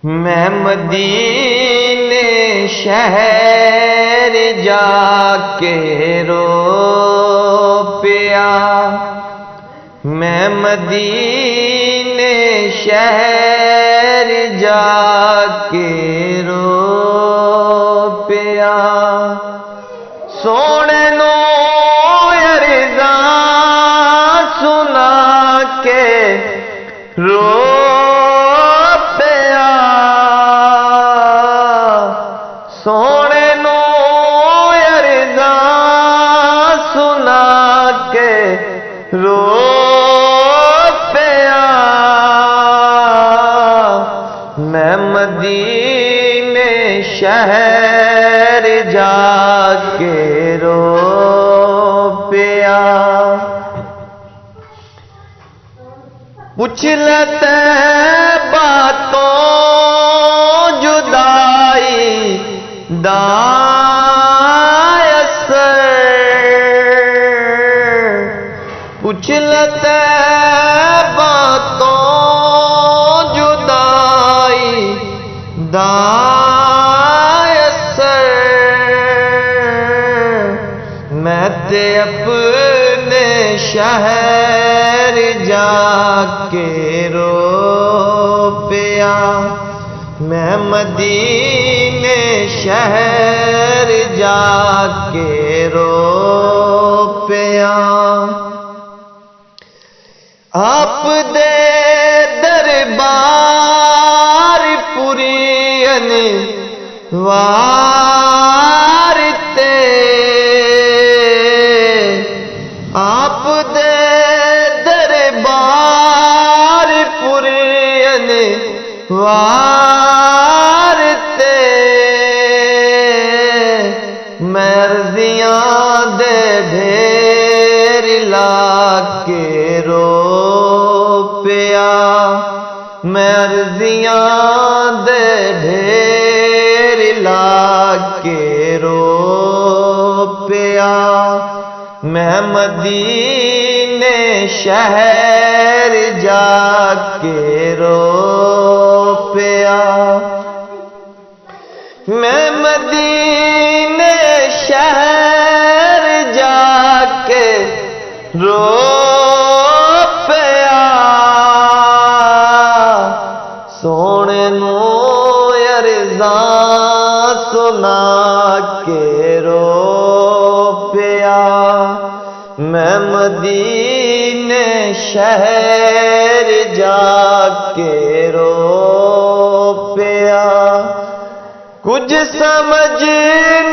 मैं मदीने शहर जाके रो पिया, मैं मदीने शहर जाके रो पिया। सोने नो अर्ज़ा सुना के रो पिया, सोने नो अर्ज़ा सुना के रो पिया। मैं मदीने शहर जाके रो पिया। पूछ लेते बातों जुदाई दायसर, पूछ लेते बातों जुदाई दायसर। मैं ते अपने शहर जाके रो पिया, मैं मदीने शहर जाके रो पिया। आप दे दरबार पुरियन वारते, आप दे दरबार पुरियन वारते। मैं अर्ज़ियां दे ढेर लाके रो पिया, मैं अर्ज़ियां दे ढेर लाके रो पिया। मैं मदीने शहर जाके रो पिया, मैं मदीने शहर जाके रो पिया। सोने नो अर्ज़ा सुना के रो पिया, मैं मदीने शहर जाके रो पिया। कुछ समझ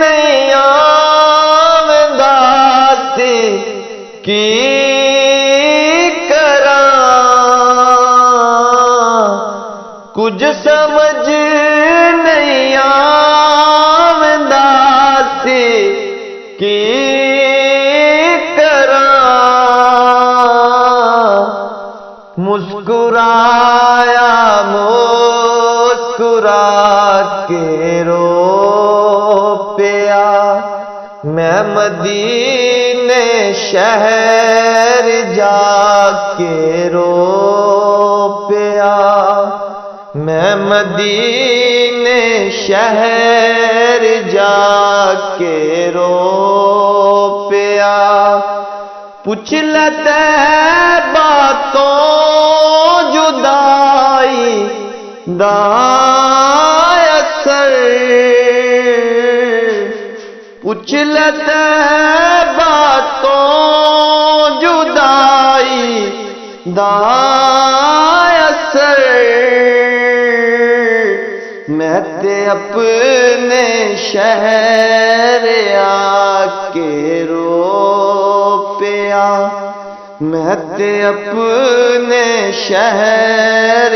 नहीं आंदा सी की करां, कुछ समझ नहीं आंदा सी की मुस्कुराया मुस्कुरा के रो पिया, मैं मदीने शहर जाके रो पिया, मैं मदीने शहर जाके रो पिया। पूछ लेते बातों जुदाई दायसर, पूछ लेते बातों जुदाई दायसर। मैं ते अपने शहर आके रो पिया, मैं ते अपने शहर